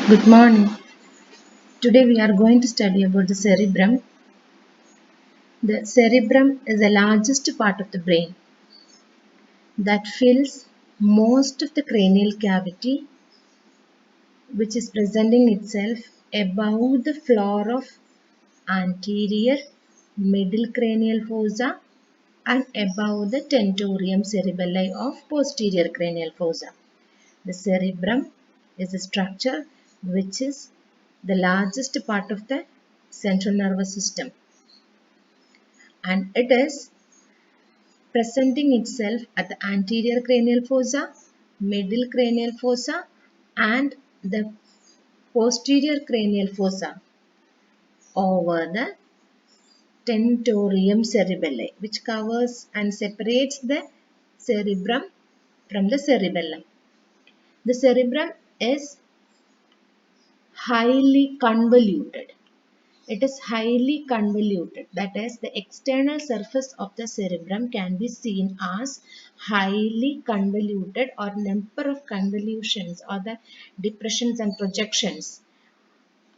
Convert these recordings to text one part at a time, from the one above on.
Good morning. Today we are going to study about the cerebrum. The cerebrum is the largest part of the brain that fills most of the cranial cavity, which is presenting itself above the floor of anterior middle cranial fossa and above the tentorium cerebelli of posterior cranial fossa. The cerebrum is a structure which is the largest part of the central nervous system, and it is presenting itself at the anterior cranial fossa, middle cranial fossa and the posterior cranial fossa over the tentorium cerebelli, which covers and separates the cerebrum from the cerebellum. The cerebrum is highly convoluted. It is highly convoluted. That is, the external surface of the cerebrum can be seen as highly convoluted, or number of convolutions or the depressions and projections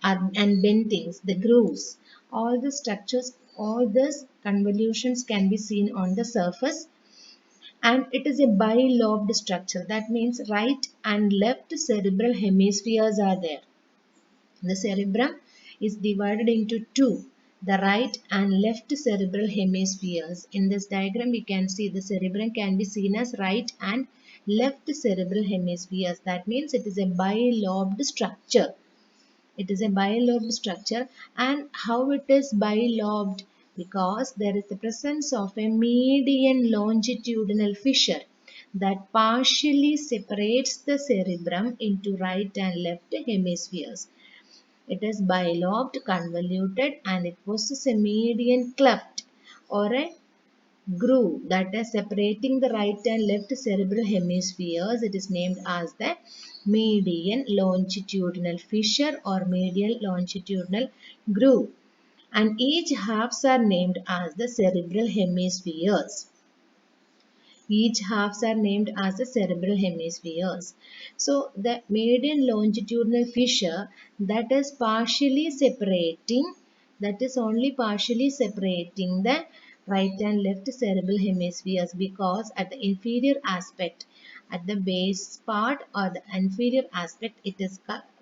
and bendings, the grooves, all the structures, all these convolutions can be seen on the surface, and it is a bilobed structure. That means right and left cerebral hemispheres are there. The cerebrum is divided into two, the right and left cerebral hemispheres. In this diagram, we can see the cerebrum can be seen as right and left cerebral hemispheres. That means it is a bilobed structure. It is a bilobed structure. And how it is bilobed? Because there is the presence of a median longitudinal fissure that partially separates the cerebrum into right and left hemispheres. It is bilobed, convoluted, and it possesses a median cleft or a groove that is separating the right and left cerebral hemispheres. It is named as the median longitudinal fissure or medial longitudinal groove. And each halves are named as the cerebral hemispheres. Each halves are named as the cerebral hemispheres. So the median longitudinal fissure that is only partially separating the right and left cerebral hemispheres, because at the inferior aspect, at the base part or the inferior aspect, it is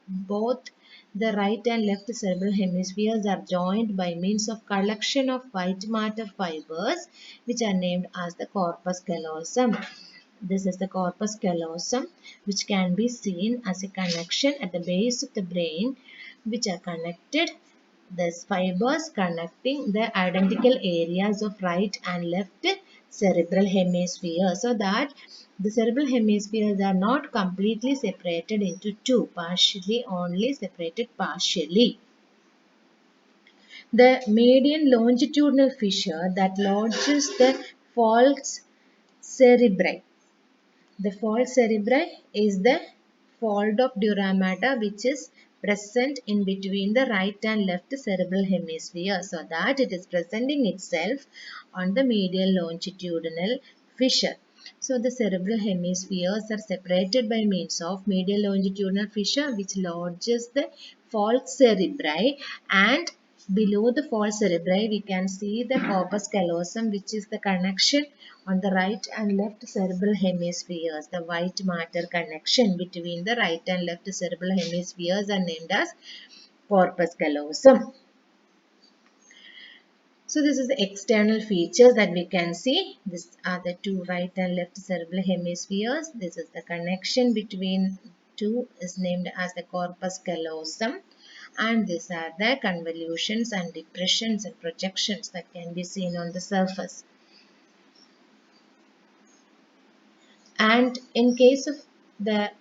both the right and left cerebral hemispheres are joined by means of collection of white matter fibers, which are named as the corpus callosum. This is the corpus callosum, which can be seen as a connection at the base of the brain, which are connected. These fibers connecting the identical areas of right and left cerebral hemisphere, so that the cerebral hemispheres are not completely separated into two, partially only separated partially. The median longitudinal fissure that lodges the falx cerebri. The falx cerebri is the fold of dura mater which is present in between the right and left cerebral hemisphere, so that it is presenting itself on the medial longitudinal fissure. So the cerebral hemispheres are separated by means of medial longitudinal fissure which lodges the falx cerebri, and below the falx cerebri we can see the corpus callosum, which is the connection on the right and left cerebral hemispheres. The white matter connection between the right and left cerebral hemispheres are named as corpus callosum. So this is the external features that we can see. These are the two right and left cerebral hemispheres. This is the connection between two is named as the corpus callosum. And these are the convolutions and depressions and projections that can be seen on the surface. And in case of the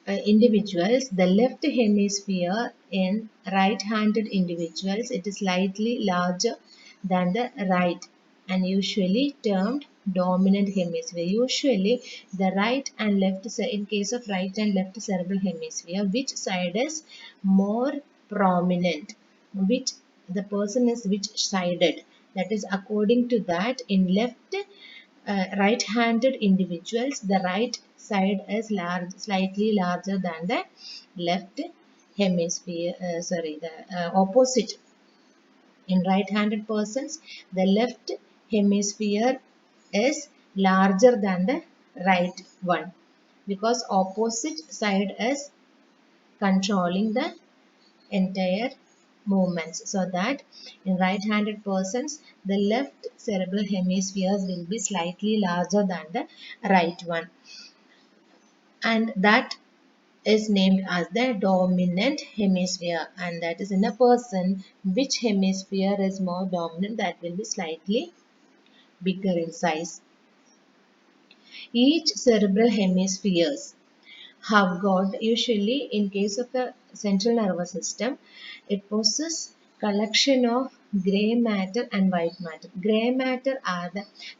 individuals, the left hemisphere in right-handed individuals, it is slightly larger than the right and usually termed dominant hemisphere. Usually the right and left, in case of right and left cerebral hemisphere, which side is more prominent, which the person is which sided, that is according to that in right-handed individuals, the right side is slightly larger than the left hemisphere, the opposite. In right-handed persons, the left hemisphere is larger than the right one because opposite side is controlling the entire movements. So that in right-handed persons, the left cerebral hemispheres will be slightly larger than the right one, and that is named as the dominant hemisphere. And that is in a person, which hemisphere is more dominant, that will be slightly bigger in size. Each cerebral hemispheres have got, usually in case of the central nervous system, it possesses collection of gray matter and white matter. Gray matter are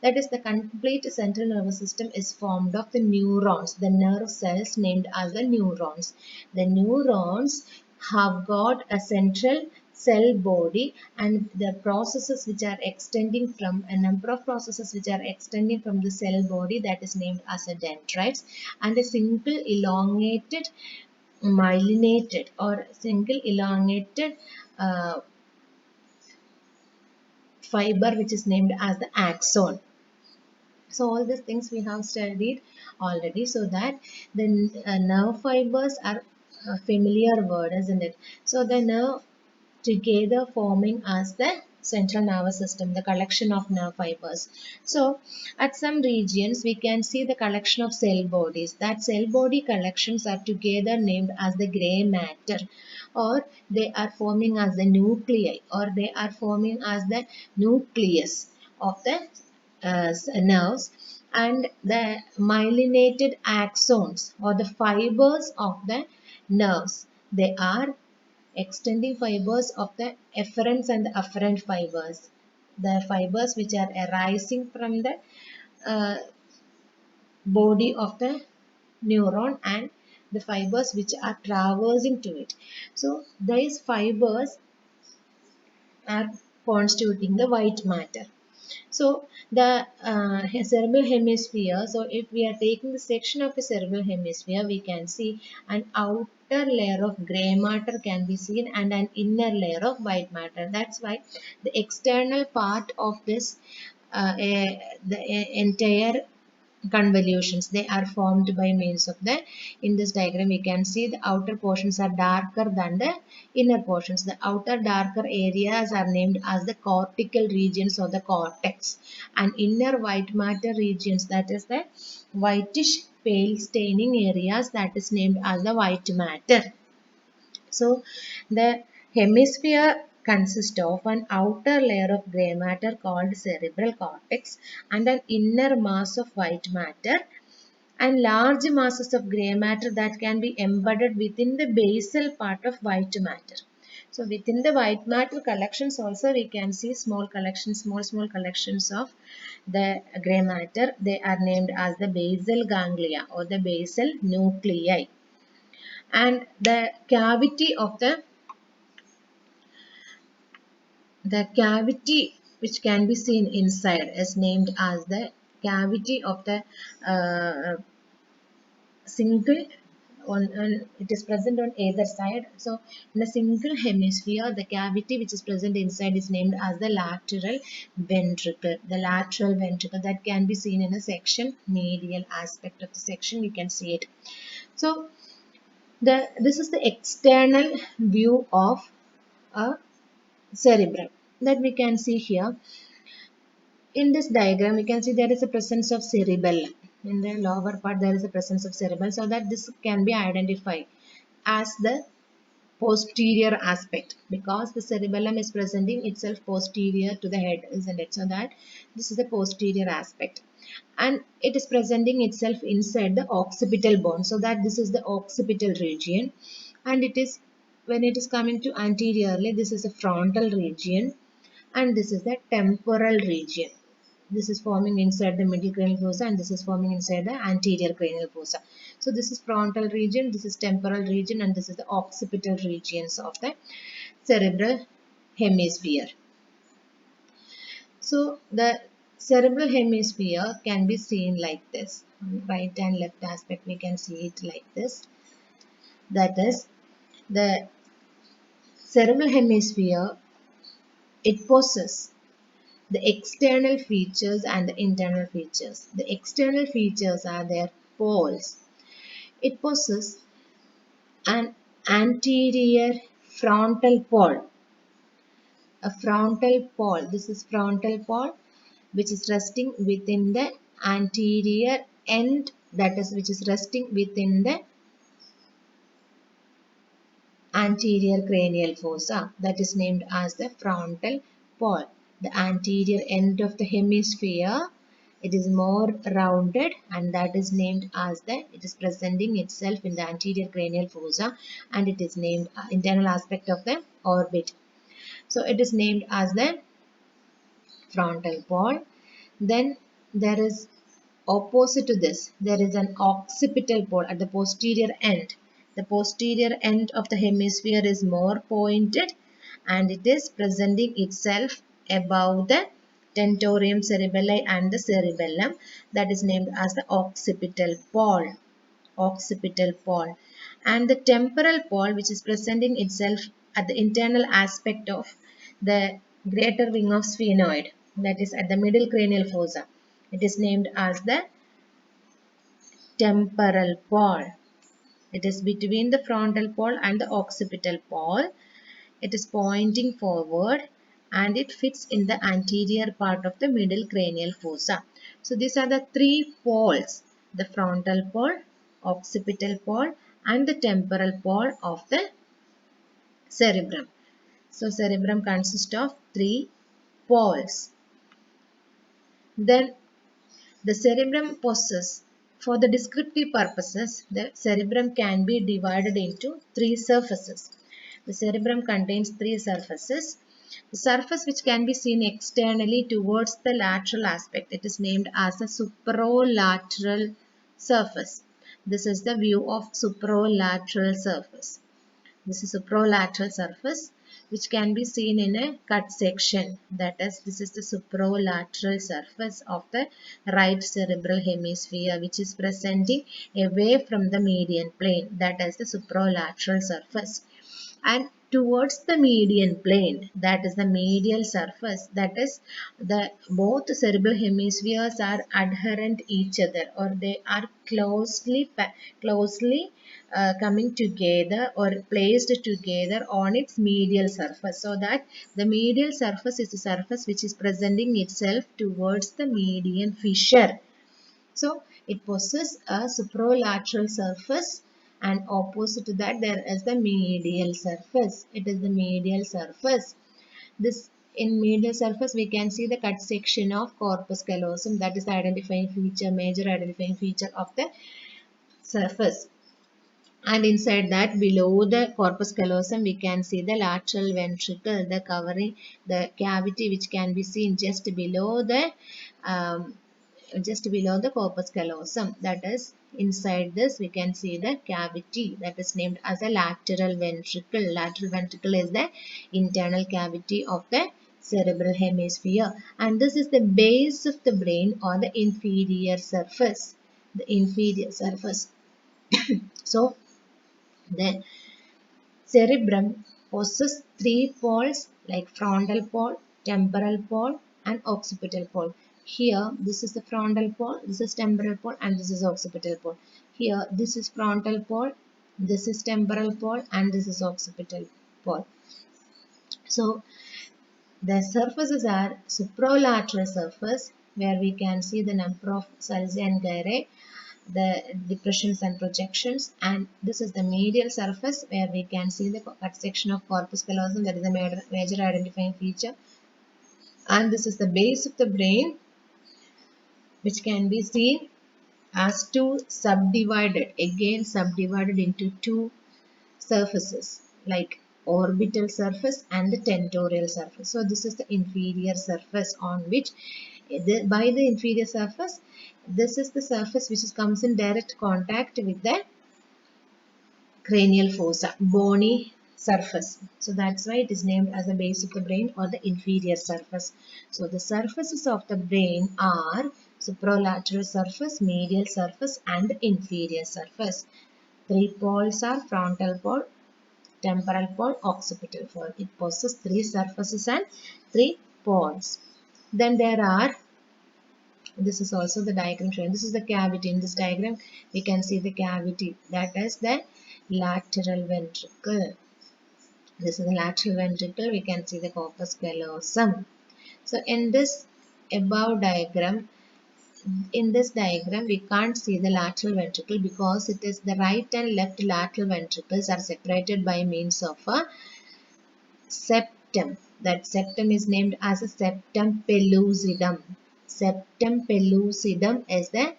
that is the complete central nervous system is formed of the neurons, the nerve cells named as the neurons. The neurons have got a central cell body, and the processes which are extending from a number of processes which are extending from the cell body, that is named as a dendrites, and a single elongated myelinated or single elongated uh, fiber which is named as the axon. So all these things we have studied already. So that the nerve fibers are a familiar word, isn't it? So the nerve together forming as the central nervous system, the collection of nerve fibers. So at some regions we can see the collection of cell bodies. That cell body collections are together named as the gray matter, or they are forming as the nuclei, or they are forming as the nucleus of the nerves. And the myelinated axons or the fibers of the nerves, they are extending fibers of the efferents and the afferent fibers, the fibers which are arising from the uh, body of the neuron, and the fibers which are traversing to it. So these fibers are constituting the white matter. So the cerebral hemisphere, so if we are taking the section of a cerebral hemisphere, we can see an outer layer of gray matter can be seen and an inner layer of white matter. That's why the external part of this, entire convolutions, they are formed by means of the, in this diagram we can see the outer portions are darker than the inner portions. The outer darker areas are named as the cortical regions or the cortex, and inner white matter regions, that is the whitish pale staining areas, that is named as the white matter. So the hemisphere consists of an outer layer of gray matter called cerebral cortex and an inner mass of white matter, and large masses of gray matter that can be embedded within the basal part of white matter. So within the white matter collections also we can see small collections, small collections of the gray matter. They are named as the basal ganglia or the basal nuclei. And the cavity of the cavity which can be seen inside is named as the cavity of the single it is present on either side. So in a single hemisphere, the cavity which is present inside is named as the lateral ventricle. The lateral ventricle that can be seen in a section, medial aspect of the section, you can see it. So this is the external view of a cerebrum that we can see here. In this diagram, you can see there is a presence of cerebellum. In the lower part, there is a presence of cerebellum, so that this can be identified as the posterior aspect, because the cerebellum is presenting itself posterior to the head, isn't it? So that this is the posterior aspect, and it is presenting itself inside the occipital bone, so that this is the occipital region. And it is, when it is coming to anteriorly, this is a frontal region, and this is the temporal region. This is forming inside the middle cranial fossa, and this is forming inside the anterior cranial fossa. So this is frontal region, this is temporal region, and this is the occipital regions of the cerebral hemisphere. So the cerebral hemisphere can be seen like this. On right and left aspect we can see it like this. That is, the cerebral hemisphere, it possesses the external features and the internal features. The external features are their poles. It possesses an anterior frontal pole. A frontal pole. This is frontal pole which is resting within the anterior end, that is which is resting within the anterior cranial fossa, that is named as the frontal pole. The anterior end of the hemisphere, it is more rounded, and that is named as it is presenting itself in the anterior cranial fossa, and it is named internal aspect of the orbit. So it is named as the frontal pole. Then there is opposite to this, there is an occipital pole at the posterior end. The posterior end of the hemisphere is more pointed and it is presenting itself above the tentorium cerebelli and the cerebellum, that is named as the occipital pole. Occipital pole. And the temporal pole, which is presenting itself at the internal aspect of the greater wing of sphenoid, that is at the middle cranial fossa. It is named as the temporal pole. It is between the frontal pole and the occipital pole. It is pointing forward and it fits in the anterior part of the middle cranial fossa. So these are the three poles: the frontal pole, occipital pole, and the temporal pole of the cerebrum. So cerebrum consists of three poles. Then the cerebrum possesses, for the descriptive purposes, the cerebrum can be divided into three surfaces. The cerebrum contains three surfaces. The surface which can be seen externally towards the lateral aspect, it is named as a suprolateral surface. This is the view of suprolateral surface. This is a supralateral surface which can be seen in a cut section. That is, this is the supralateral surface of the right cerebral hemisphere, which is presenting away from the median plane. That is the supralateral surface. And towards the median plane, that is the medial surface, that is the both cerebral hemispheres are adherent each other, or they are closely coming together or placed together on its medial surface, so that the medial surface is the surface which is presenting itself towards the median fissure. So it possesses a supralateral surface, and opposite to that there is the medial surface. It is the medial surface. This, in medial surface we can see the cut section of corpus callosum, that is the identifying feature, major identifying feature of the surface. And inside that, below the corpus callosum, we can see the lateral ventricle, the covering, the cavity which can be seen um, just below the corpus callosum. That is, inside this we can see the cavity that is named as a lateral ventricle. Lateral ventricle is the internal cavity of the cerebral hemisphere, and this is the base of the brain, or the inferior surface. The inferior surface. So the cerebrum possesses three poles like frontal pole, temporal pole, and occipital pole. Here, this is the frontal pole, this is temporal pole, and this is occipital pole. Here, this is frontal pole, this is temporal pole, and this is occipital pole. So, the surfaces are supralateral surface, where we can see the number of cells and gyri, the depressions and projections, and this is the medial surface where we can see the cut section of corpus callosum, that is the major identifying feature, and this is the base of the brain, which can be seen as subdivided into two surfaces like orbital surface and the tentorial surface. So this is the inferior surface, on which by the inferior surface, this is the surface which comes in direct contact with the cranial fossa, bony surface. So that's why it is named as the base of the brain or the inferior surface. So the surfaces of the brain are supralateral surface, medial surface and inferior surface. Three poles are frontal pole, temporal pole, occipital pole. It possesses three surfaces and three poles. Then there are, this is also the diagram showing, this is the cavity. In this diagram we can see the cavity, that is the lateral ventricle. This is the lateral ventricle, we can see the corpus callosum. So in this above diagram, in this diagram we can't see the lateral ventricle because it is the right and left lateral ventricles are separated by means of a septum. That septum is named as a septum pellucidum. Septum pellucidum is the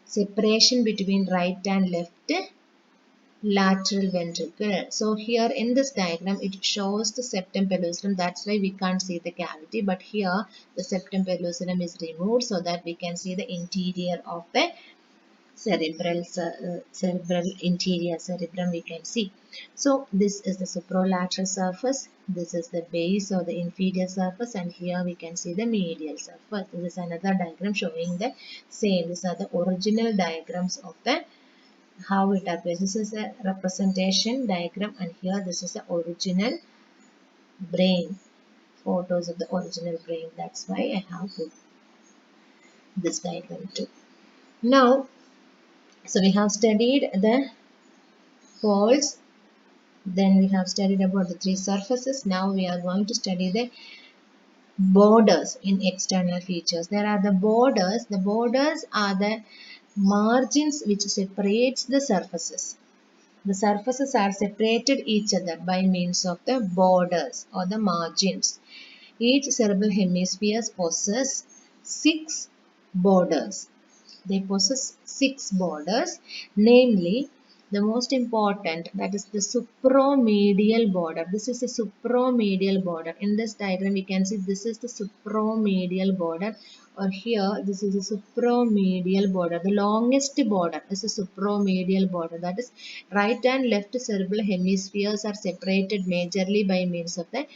separation between right and left lateral ventricle. So here in this diagram it shows the septum pellucidum, that's why we can't see the cavity, but here the septum pellucidum is removed so that we can see the interior of the cerebral interior cerebrum we can see. So this is the supralateral surface, this is the base or the inferior surface, and here we can see the medial surface. This is another diagram showing the same. These are the original diagrams of the how it appears. This is a representation diagram, and here this is the original brain, photos of the original brain. That's why I have put this diagram too. Now, so we have studied the poles, then we have studied about the three surfaces. Now we are going to study the borders in external features. There are the borders. The borders are the margins which separates the surfaces. The surfaces are separated each other by means of the borders or the margins. Each cerebral hemisphere possesses 6 borders. They possess 6 borders, namely the most important, that is the supromedial border. This is the supromedial border. In this diagram we can see this is the supromedial border, or here this is the supromedial border. The longest border is the supromedial border, that is right and left cerebral hemispheres are separated majorly by means of the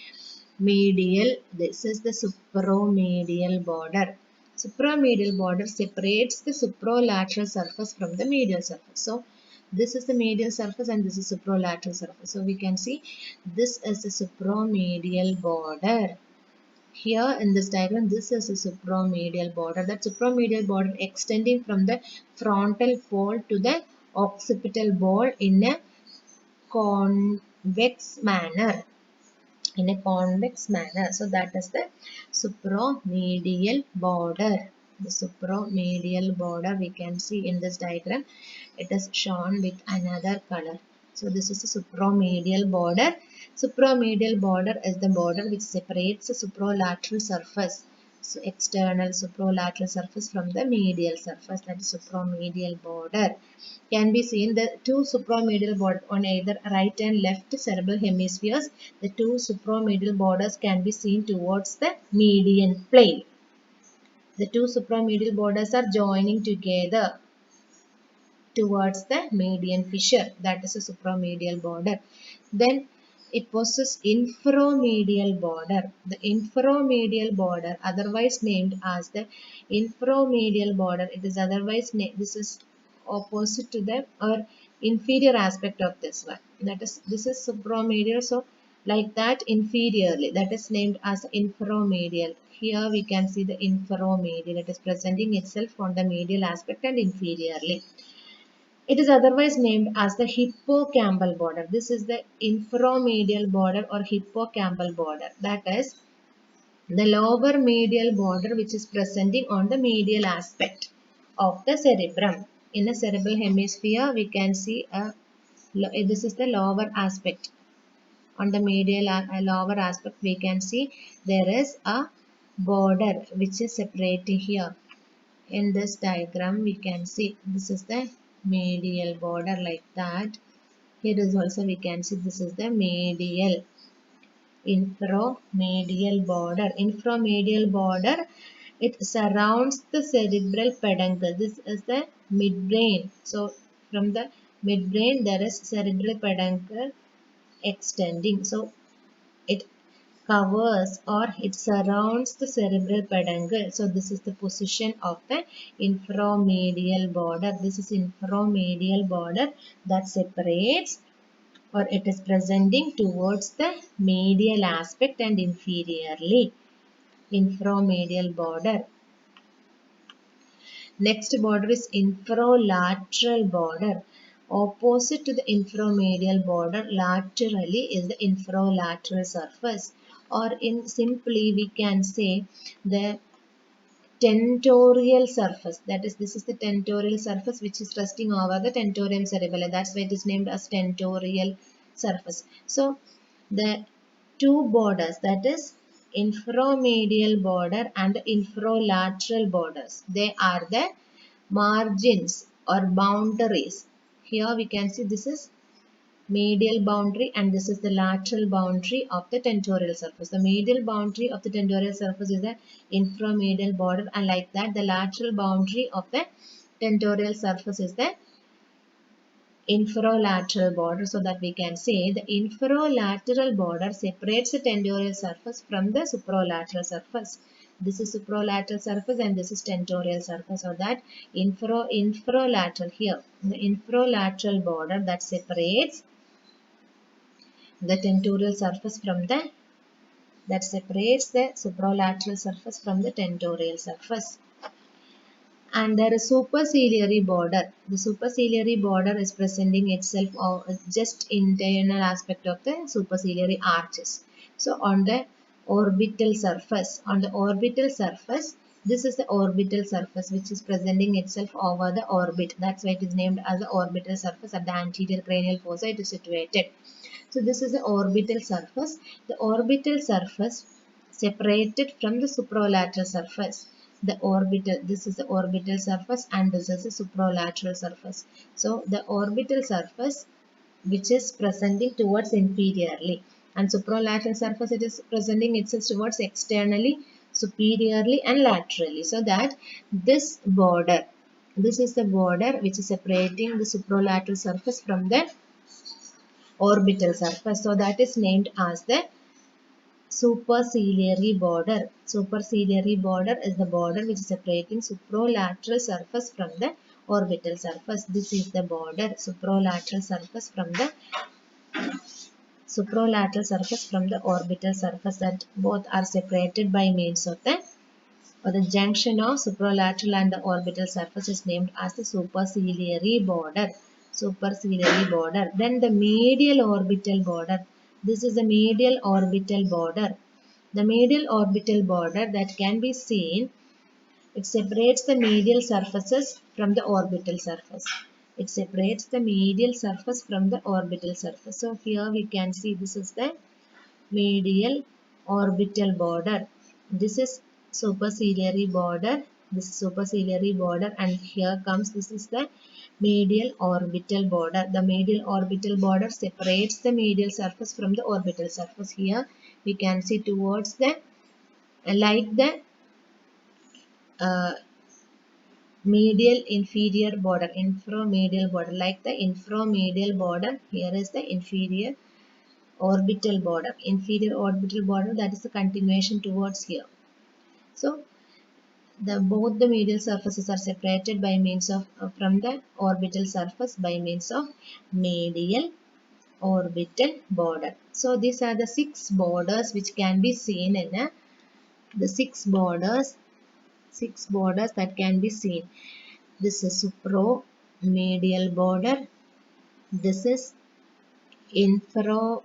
medial. This is the supromedial border. Supromedial border separates the supralateral surface from the medial surface. So this is the medial surface and this is supralateral surface. So we can see this is the supromedial border. Here in this diagram, this is a supromedial border. That supromedial border extending from the frontal pole to the occipital ball in a convex manner. So that is the supromedial border. The supromedial border we can see in this diagram. It is shown with another color. So this is the supromedial border. Supromedial border is the border which separates the supralateral surface. So external supralateral surface from the medial surface, that is supromedial border. Can be seen the two supromedial borders on either right and left cerebral hemispheres. The two supromedial borders can be seen towards the median plane. The two supromedial borders are joining together towards the median fissure, that is a supromedial border. Then it possesses infromedial border. The infromedial border, otherwise named as the infromedial border, it is otherwise named, this is opposite to the or inferior aspect of this one. That is, this is supromedial, so like that inferiorly, that is named as infromedial. Here we can see the infromedial, it is presenting itself on the medial aspect and inferiorly. It is otherwise named as the hippocampal border. This is the infromedial border or hippocampal border. That is the lower medial border which is presenting on the medial aspect of the cerebrum. In a cerebral hemisphere, we can see this is the lower aspect. On the medial lower aspect, we can see there is a border which is separating here. In this diagram we can see this is the medial border like that. Here is also we can see this is the medial infromedial border. Infromedial border, it surrounds the cerebral peduncle. This is the midbrain. So from the midbrain there is cerebral peduncle extending. So it covers or it surrounds the cerebral peduncle. So this is the position of the inframedial border. This is inframedial border that separates or it is presenting towards the medial aspect and inferiorly. Inframedial border. Next border is infralateral border. Opposite to the inframedial border, laterally is the infralateral surface, or in simply we can say the tentorial surface. That is, this is the tentorial surface which is resting over the tentorium cerebelli. That's why it is named as tentorial surface. So the two borders, that is inframedial border and infralateral borders, they are the margins or boundaries. Here we can see this is medial boundary and this is the lateral boundary of the tentorial surface. The medial boundary of the tentorial surface is the inframedial border, and like that the lateral boundary of the tentorial surface is the infralateral border. So that we can say the infralateral border separates the tentorial surface from the supralateral surface. This is supralateral surface and this is tentorial surface. So that infralateral here, the infralateral border that separates the tentorial surface from the that separates the supralateral surface from the tentorial surface. And there is superciliary border. The superciliary border is presenting itself just internal aspect of the superciliary arches. So on the orbital surface, this is the orbital surface which is presenting itself over the orbit. That's why it is named as the orbital surface. At the anterior cranial fossa it is situated. So this is the orbital surface. The orbital surface separated from the supralateral surface. This is the orbital surface and this is the supralateral surface. So the orbital surface which is presenting towards inferiorly, and supralateral surface it is presenting itself towards externally, superiorly and laterally. So that this is the border which is separating the supralateral surface from the orbital surface. So that is named as the superciliary border. Superciliary border is the border which is separating supralateral surface from the orbital surface. This is the border, supralateral surface from the orbital surface, that both are separated by means of the junction of supralateral and the orbital surface is named as the superciliary border. Superciliary border. Then the medial orbital border. This is the medial orbital border. The medial orbital border that can be seen, it separates the medial surfaces from the orbital surface. It separates the medial surface from the orbital surface. So here we can see this is the medial orbital border. This is superciliary border. This is superciliary border, and here comes this is the medial orbital border. The medial orbital border separates the medial surface from the orbital surface. Here we can see towards the like the uh, medial inferior border, inframedial border, like the inframedial border. Here is the inferior orbital border, that is the continuation towards here. So the both the medial surfaces are separated by means of from the orbital surface by means of medial orbital border. So these are the 6 borders which can be seen in the 6 borders that can be seen. This is supromedial border. This is inframedial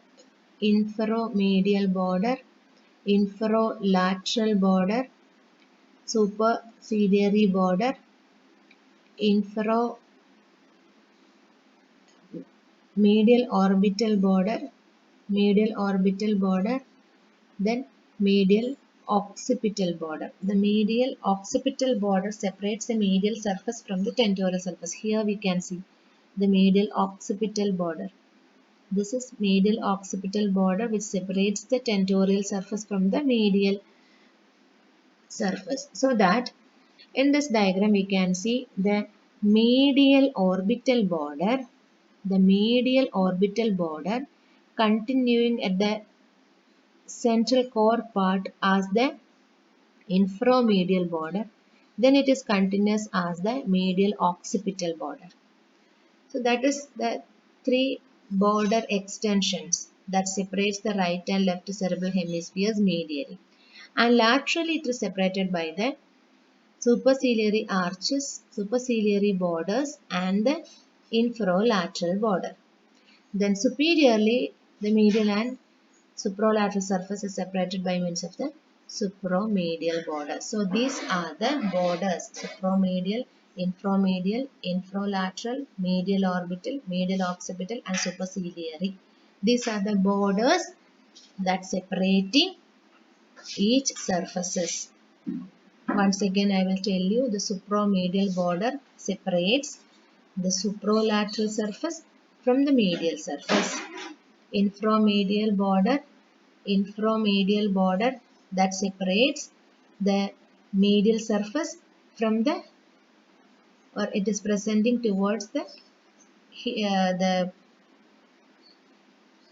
border, infralateral border, superciliary border, inframedial orbital border, then medial occipital border. The medial occipital border separates the medial surface from the tentorial surface. Here we can see the medial occipital border. This is medial occipital border which separates the tentorial surface from the medial surface. So that in this diagram we can see the medial orbital border continuing at the central core part as the inframedial border. Then it is continuous as the medial occipital border. So that is the three border extensions that separates the right and left cerebral hemispheres medially. And laterally it is separated by the superciliary arches, superciliary borders and the infralateral border. Then superiorly the medial and supralateral surface is separated by means of the supromedial border. So these are the borders: supromedial, inframedial, infralateral, medial orbital, medial occipital and superciliary. These are the borders that separating each surfaces. Once again I will tell you, the supromedial border separates the supralateral surface from the medial surface. Inframedial border that separates the medial surface from the, or it is presenting towards the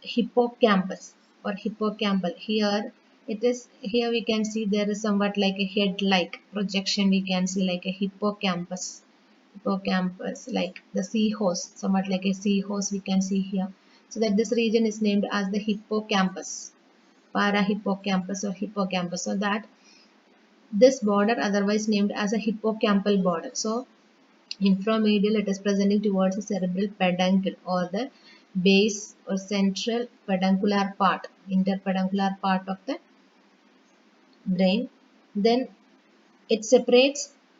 hippocampus or hippocampal. Here we can see there is somewhat like a head like projection. We can see like a hippocampus like the seahorse, somewhat like a seahorse we can see here. So that this region is named as the hippocampus, parahippocampus or hippocampus. So that this border otherwise named as a hippocampal border. So inframedial, it is presenting towards the cerebral peduncle or the base or central peduncular part, interpeduncular part of the brain. Then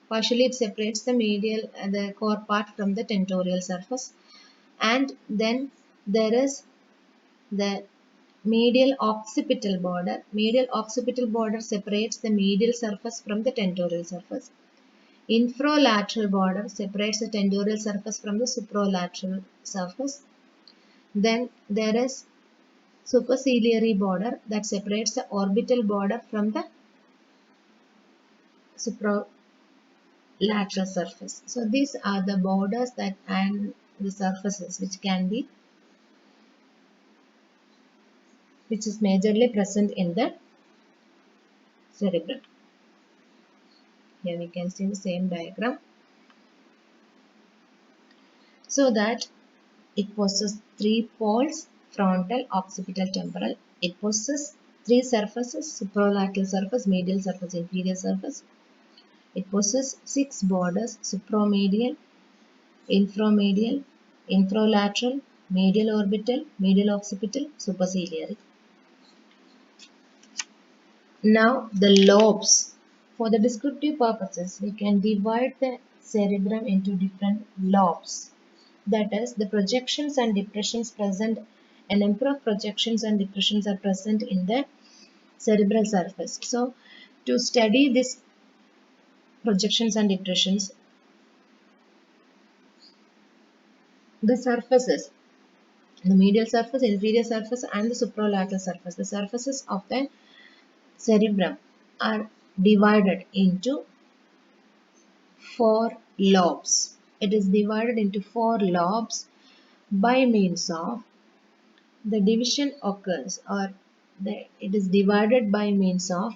partially it separates the medial the core part from the tentorial surface. And then there is the medial occipital border. Medial occipital border separates the medial surface from the tentorial surface. Infralateral border separates the tentorial surface from the supralateral surface. Then there is superciliary border that separates the orbital border from the supralateral surface. So these are the borders that and the surfaces which is majorly present in the cerebrum. Here we can see the same diagram. So that it possesses three poles: frontal, occipital, temporal. It possesses three surfaces: supralateral surface, medial surface, inferior surface. It possesses six borders: supromedial, inframedial, infralateral, medial orbital, medial occipital, superciliary. Now the lobes. For the descriptive purposes, we can divide the cerebrum into different lobes. That is, the projections and depressions present, a number of projections and depressions are present in the cerebral surface. So, to study these projections and depressions, the surfaces, the medial surface, inferior surface and the supralateral surface, the surfaces of the cerebrum are divided into four lobes. It is divided into four lobes by means of the division occurs, or it is divided by means of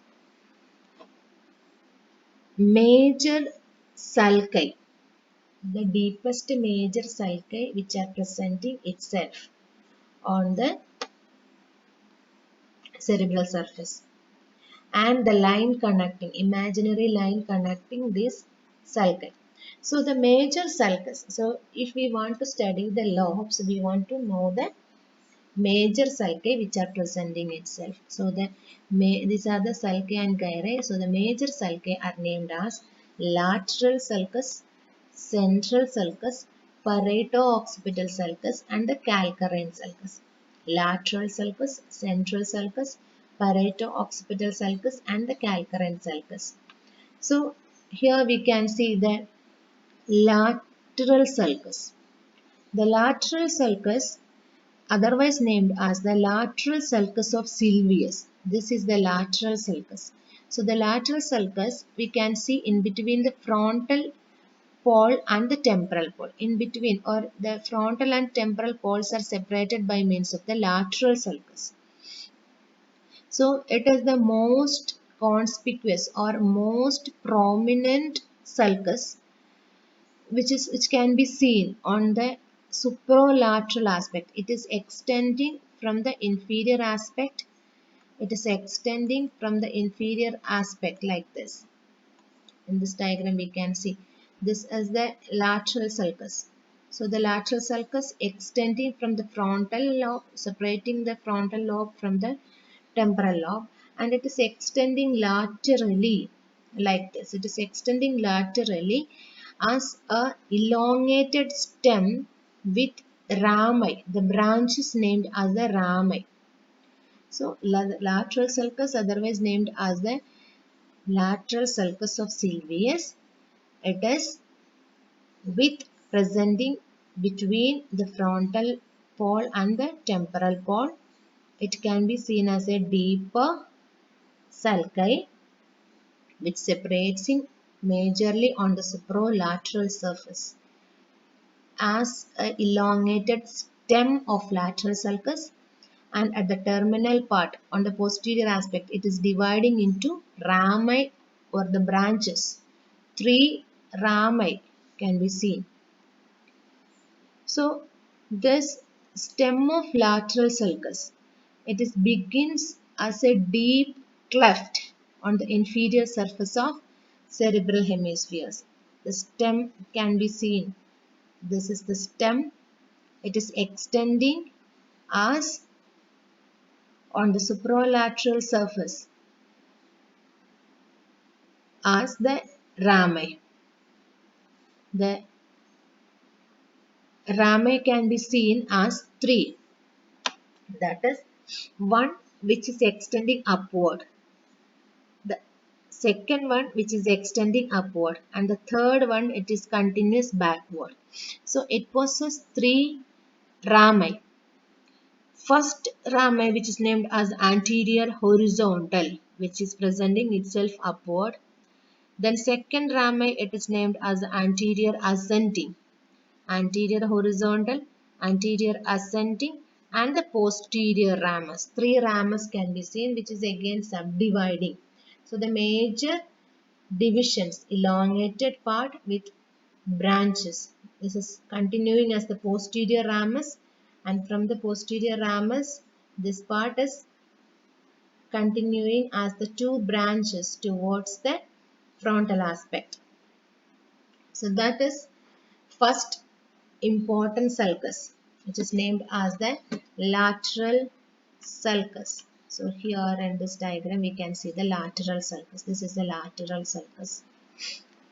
major sulci, the deepest major sulci which are presenting itself on the cerebral surface, and the line connecting, imaginary line connecting this sulci. So the major sulcus, so if we want to study the lobes, we want to know the major sulci which are presenting itself. So these are the sulci and gyri. So the major sulci are named as lateral sulcus, central sulcus, parieto-occipital sulcus and the calcarine sulcus. Lateral sulcus, central sulcus, parieto-occipital sulcus and the calcarine sulcus. So here we can see the lateral sulcus. The lateral sulcus, otherwise named as the lateral sulcus of Sylvius. This is the lateral sulcus. So the lateral sulcus we can see in between the frontal pole and the temporal pole. In between, or the frontal and temporal poles are separated by means of the lateral sulcus. So it is the most conspicuous or most prominent sulcus which can be seen on the supralateral aspect. It is extending from the inferior aspect. It is extending from the inferior aspect like this. In this diagram we can see this as the lateral sulcus. So the lateral sulcus extending from the frontal lobe, separating the frontal lobe from the temporal lobe, and it is extending laterally like this. It is extending laterally as a elongated stem with rami. The branch is named as the rami. So lateral sulcus, otherwise named as the lateral sulcus of Sylvius. It is with presenting between the frontal pole and the temporal pole. It can be seen as a deeper sulci which separates him majorly on the supralateral surface as an elongated stem of lateral sulcus, and at the terminal part on the posterior aspect it is dividing into rami or the branches. 3 rami can be seen. So this stem of lateral sulcus, it is begins as a deep cleft on the inferior surface of cerebral hemispheres. The stem can be seen. This is the stem. It is extending as on the supralateral surface as the rami. The rami can be seen as 3. That is one which is extending upward, the second one which is extending upward, and the third one it is continuous backward. So it possesses 3 rami. First rami which is named as anterior horizontal, which is presenting itself upward. Then second rami it is named as anterior ascending, anterior horizontal, anterior ascending, and the posterior ramus. 3 ramus can be seen which is again subdividing. So the major divisions, elongated part with branches. This is continuing as the posterior ramus, and from the posterior ramus this part is continuing as the 2 branches towards the frontal aspect. So that is first important sulcus, which is named as the lateral sulcus. So here in this diagram we can see the lateral sulcus. This is the lateral sulcus.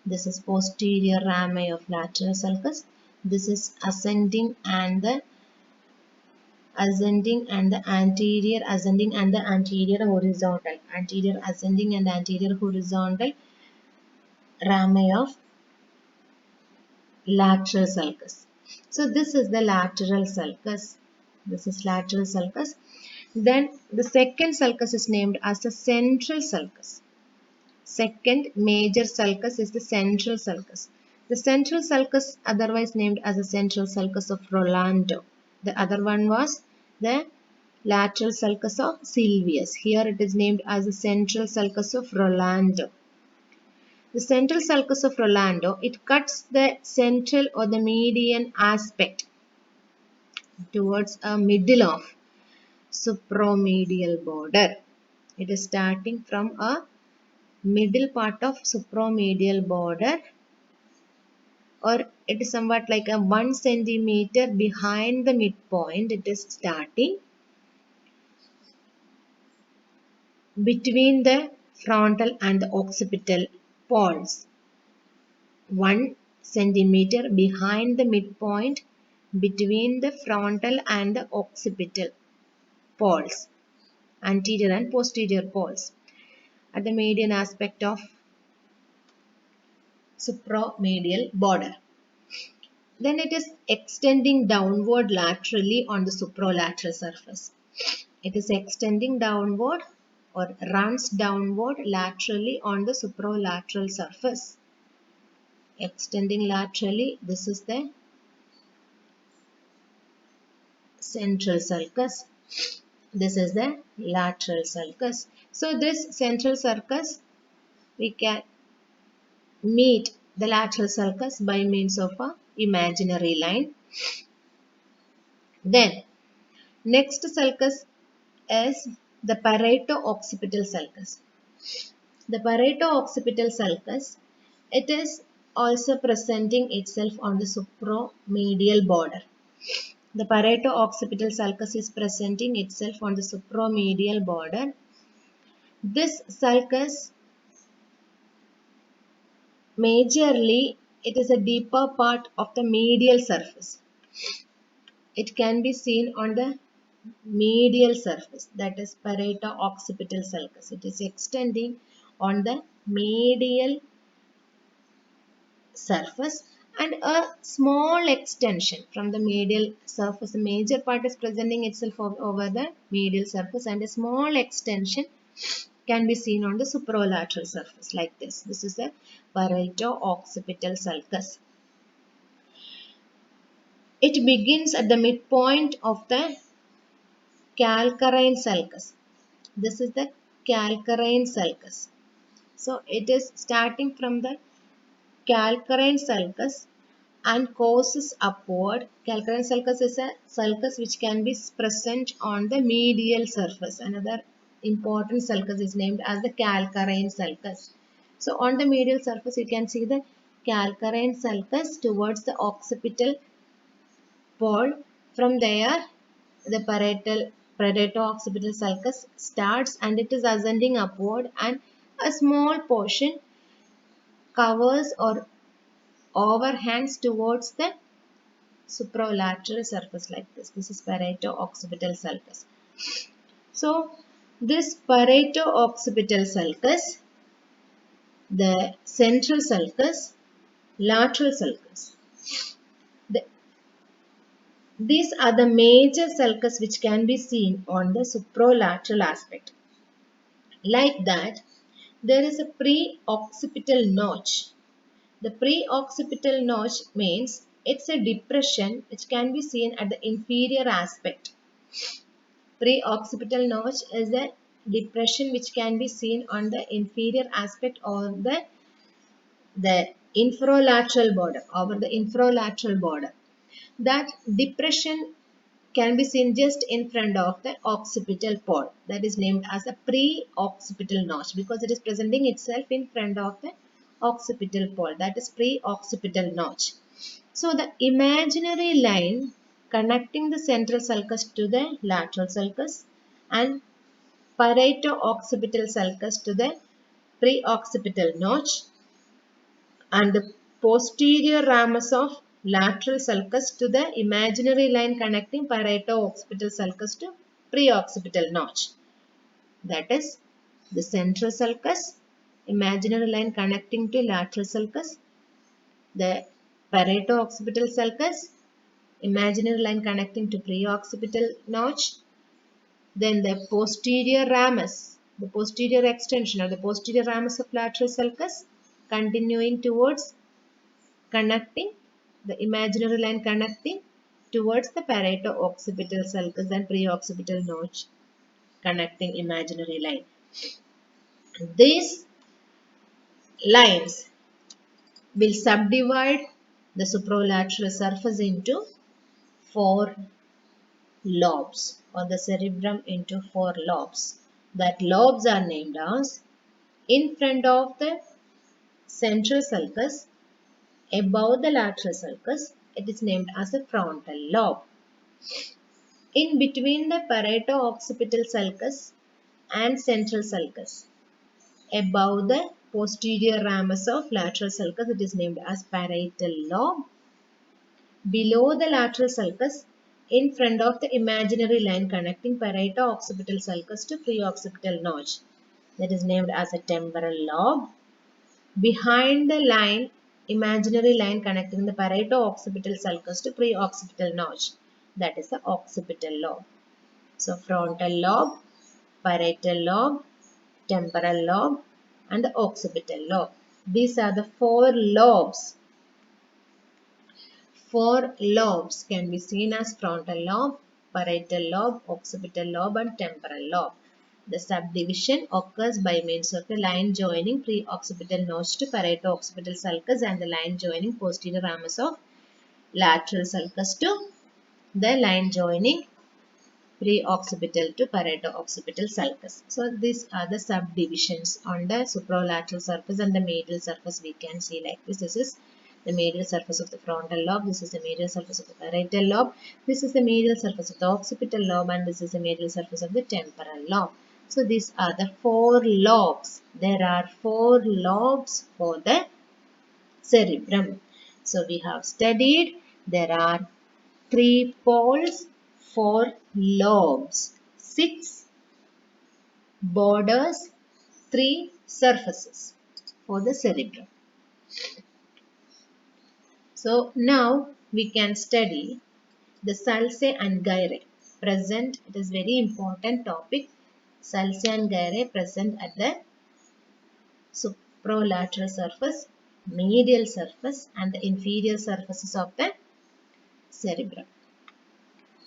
This is posterior rami of lateral sulcus. This is ascending and the anterior ascending and the anterior horizontal. Anterior ascending and anterior horizontal rami of lateral sulcus. So this is the lateral sulcus. This is lateral sulcus. Then the second sulcus is named as the central sulcus. Second major sulcus is the central sulcus. The central sulcus, otherwise named as the central sulcus of Rolando. The other one was the lateral sulcus of Sylvius. Here it is named as the central sulcus of Rolando. The central sulcus of Rolando, it cuts the central or the median aspect towards a middle of supromedial border. It is starting from a middle part of supromedial border, or it is somewhat like a 1 centimeter behind the midpoint. It is starting between the frontal and the occipital poles. 1 centimeter behind the midpoint between the frontal and the occipital poles, anterior and posterior poles, at the median aspect of supromedial border. Then it is extending downward laterally on the supralateral surface. It is extending downward or runs downward laterally on the supralateral surface. extending laterally. This is the central sulcus. This is the lateral sulcus. So this central sulcus, we can meet the lateral sulcus by means of a imaginary line. Then next sulcus is the parieto-occipital sulcus. The parieto-occipital sulcus, it is also presenting itself on the supromedial border. The parieto-occipital sulcus is presenting itself on the supromedial border. This sulcus, majorly, it is a deeper part of the medial surface. It can be seen on the medial surface, that is parieto-occipital sulcus. It is extending on the medial surface and a small extension from the medial surface. The major part is presenting itself over the medial surface and a small extension can be seen on the superolateral surface like this. This is a parieto-occipital sulcus. It begins at the midpoint of the calcarine sulcus. This is the calcarine sulcus. So it is starting from the calcarine sulcus and courses upward. Calcarine sulcus is a sulcus which can be present on the medial surface. Another important sulcus is named as the calcarine sulcus. So on the medial surface you can see the calcarine sulcus towards the occipital pole. From there the parieto-occipital sulcus starts and it is ascending upward, and a small portion covers or overhangs towards the supralateral surface like this. This is parieto-occipital sulcus. So this parieto-occipital sulcus, the central sulcus, lateral sulcus, these are the major sulcus which can be seen on the supralateral aspect. Like that, there is a pre-occipital notch. The pre-occipital notch means it's a depression which can be seen at the inferior aspect. Pre-occipital notch is a depression which can be seen on the inferior aspect or the infralateral border, over the infralateral border. That depression can be seen just in front of the occipital pole. That is named as a pre-occipital notch because it is presenting itself in front of the occipital pole. That is pre-occipital notch. So the imaginary line connecting the central sulcus to the lateral sulcus and parieto-occipital sulcus to the pre-occipital notch and the posterior ramus of lateral sulcus to the imaginary line connecting parieto-occipital sulcus to pre-occipital notch. That is the central sulcus, imaginary line connecting to lateral sulcus, the parieto-occipital sulcus, imaginary line connecting to pre-occipital notch, then the posterior ramus, the posterior extension or the posterior ramus of lateral sulcus continuing towards connecting the imaginary line connecting towards the parieto-occipital sulcus and pre-occipital notch connecting imaginary line. These lines will subdivide the supralateral surface into four lobes, or the cerebrum into four lobes. That lobes are named as in front of the central sulcus, above the lateral sulcus, it is named as a frontal lobe. In between the parieto-occipital sulcus and central sulcus, above the posterior ramus of lateral sulcus, it is named as parietal lobe. Below the lateral sulcus, in front of the imaginary line connecting parieto-occipital sulcus to pre-occipital notch, that is named as a temporal lobe. Behind the line, imaginary line connecting the parieto-occipital sulcus to pre-occipital notch, that is the occipital lobe. So frontal lobe, parietal lobe, temporal lobe and the occipital lobe. These are the four lobes four lobes can be seen as frontal lobe, parietal lobe, occipital lobe and temporal lobe. The subdivision occurs by means of the line joining pre-occipital notch to parieto-occipital sulcus and the line joining posterior ramus of lateral sulcus to the line joining pre-occipital to parieto-occipital sulcus. So these are the subdivisions on the supralateral surface and the medial surface we can see like this. This is the medial surface of the frontal lobe. This is the medial surface of the parietal lobe. This is the medial surface of the occipital lobe and this is the medial surface of the temporal lobe. So these are the four lobes. There are four lobes for the cerebrum. So we have studied there are 3 poles, 4 lobes, 6 borders, 3 surfaces for the cerebrum. So now we can study the sulci and gyrae present. It is very important topic. Sulci and gyrae present at the supralateral surface, medial surface and the inferior surfaces of the cerebrum.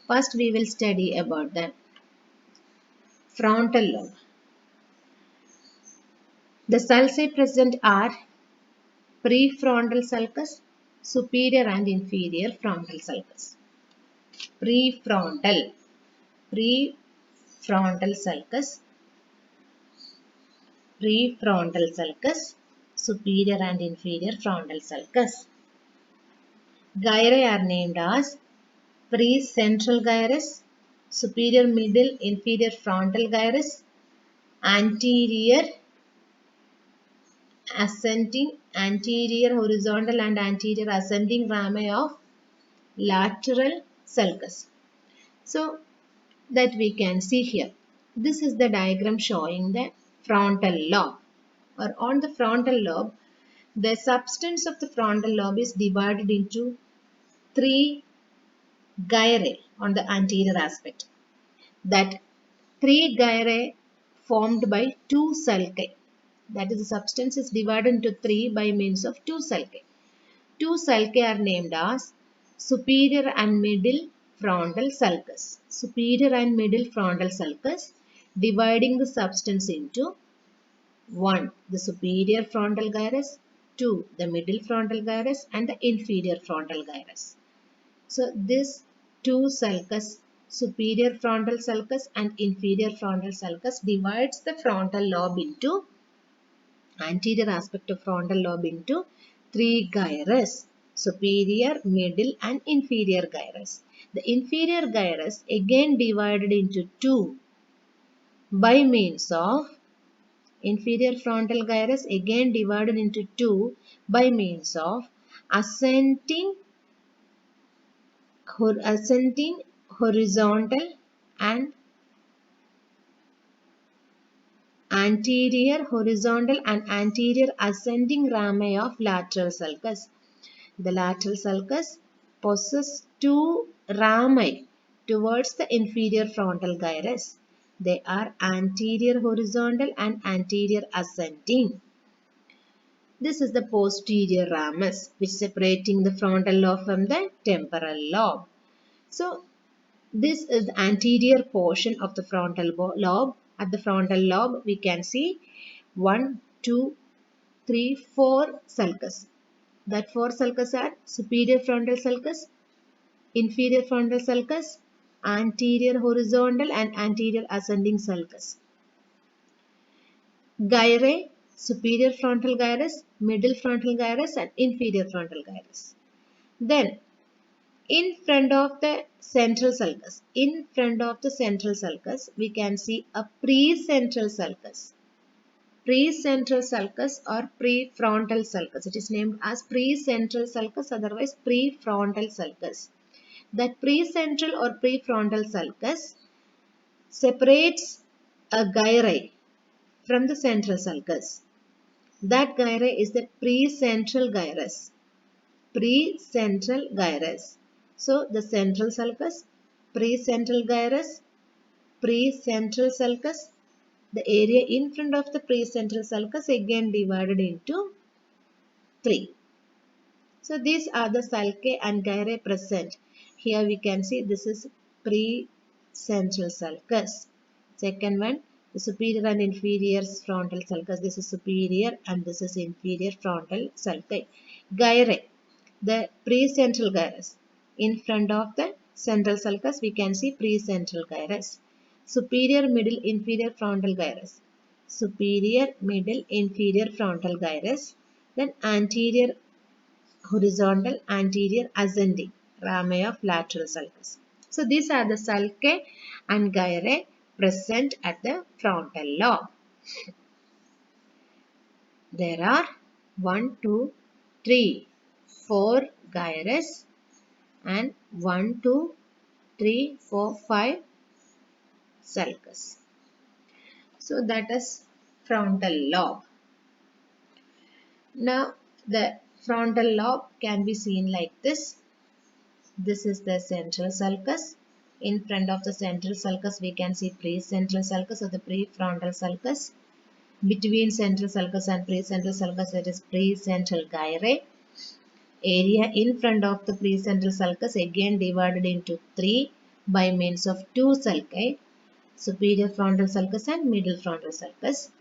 First we will study about the frontal lobe. The sulci present are prefrontal sulcus, superior and inferior frontal sulcus. Prefrontal sulcus, superior and inferior frontal sulcus. Gyrae are named as precentral gyrus, superior middle inferior frontal gyrus, anterior ascending, anterior horizontal and anterior ascending rami of lateral sulcus. So that we can see here. This is the diagram showing the frontal lobe. Or on the frontal lobe, the substance of the frontal lobe is divided into 3 gyrae on the anterior aspect. That 3 gyrae formed by 2 sulci. That is, the substance is divided into 3 by means of 2 sulci. 2 sulci are named as superior and middle frontal sulcus. Superior and middle frontal sulcus, dividing the substance into 1. The superior frontal gyrus, 2. The middle frontal gyrus and the inferior frontal gyrus. So this 2 sulcus, superior frontal sulcus and inferior frontal sulcus, divides the frontal lobe into anterior aspect of frontal lobe into 3 gyrus, superior, middle and inferior gyrus. The inferior gyrus again divided into 2 by means of inferior frontal gyrus again divided into 2 by means of ascending horizontal and anterior horizontal and anterior ascending rami of lateral sulcus. The lateral sulcus possesses 2 rami towards the inferior frontal gyrus. They are anterior horizontal and anterior ascending. This is the posterior ramus which is separating the frontal lobe from the temporal lobe. So this is the anterior portion of the frontal lobe. At the frontal lobe we can see 1, 2, 3, 4 sulcus. That 4 sulcus are superior frontal sulcus, inferior frontal sulcus, anterior horizontal and anterior ascending sulcus. Gyrae, superior frontal gyrus, middle frontal gyrus and inferior frontal gyrus. Then in front of the central sulcus, we can see a precentral sulcus. Precentral sulcus or prefrontal sulcus. It is named as precentral sulcus, otherwise prefrontal sulcus. That precentral or prefrontal sulcus separates a gyrae from the central sulcus. That gyrae is the precentral gyrus. Precentral gyrus. So the central sulcus, precentral gyrus, precentral sulcus. The area in front of the precentral sulcus again divided into 3. So So these are the sulci and gyri present. Here we can see this is precentral sulcus. Second one, the superior and inferior frontal sulcus. This is superior and this is inferior frontal sulci. Gyri, the precentral gyrus. In front of the central sulcus, we can see precentral gyrus. Superior, middle, inferior frontal gyrus. Superior, middle, inferior frontal gyrus. Then anterior horizontal, anterior, ascending, rami of lateral sulcus. So these are the sulci and gyri present at the frontal lobe. There are 1, 2, 3, 4 gyrus and 1, 2, 3, 4, 5 sulcus. So that is frontal lobe. Now the frontal lobe can be seen like this. This is the central sulcus. In front of the central sulcus, we can see precentral sulcus or the prefrontal sulcus. Between central sulcus and precentral sulcus, it is precentral gyri. Area in front of the precentral sulcus again divided into 3 by means of 2 sulci, superior frontal sulcus and middle frontal sulcus.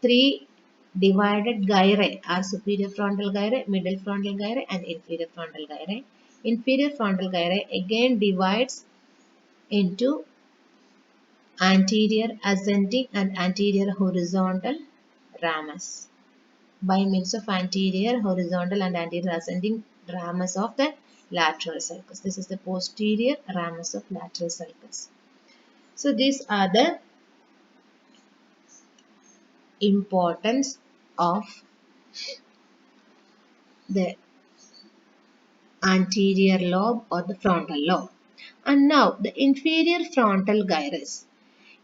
3 divided gyri are superior frontal gyri, middle frontal gyri and inferior frontal gyri. Inferior frontal gyri again divides into anterior ascending and anterior horizontal ramus by means of anterior horizontal and anterior ascending ramus of the lateral sulcus. This is the posterior ramus of lateral sulcus. So these are the importance of the anterior lobe or the frontal lobe. And now the inferior frontal gyrus.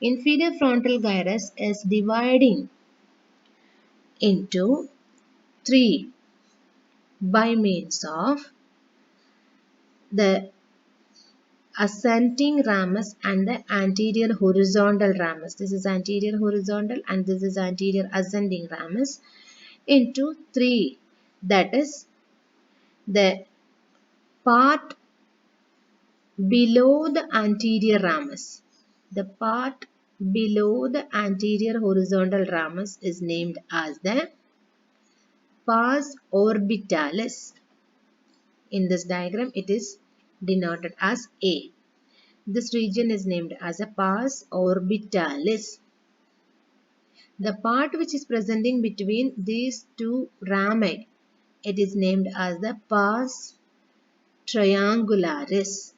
Inferior frontal gyrus is dividing into 3 by means of the ascending ramus and the anterior horizontal ramus. This is anterior horizontal and this is anterior ascending ramus into 3. That is the part below the anterior ramus. The part below the anterior horizontal ramus is named as the pars orbitalis. In this diagram, it is denoted as A. This region is named as a pars orbitalis. The part which is presenting between these two rami, it is named as the pars triangularis.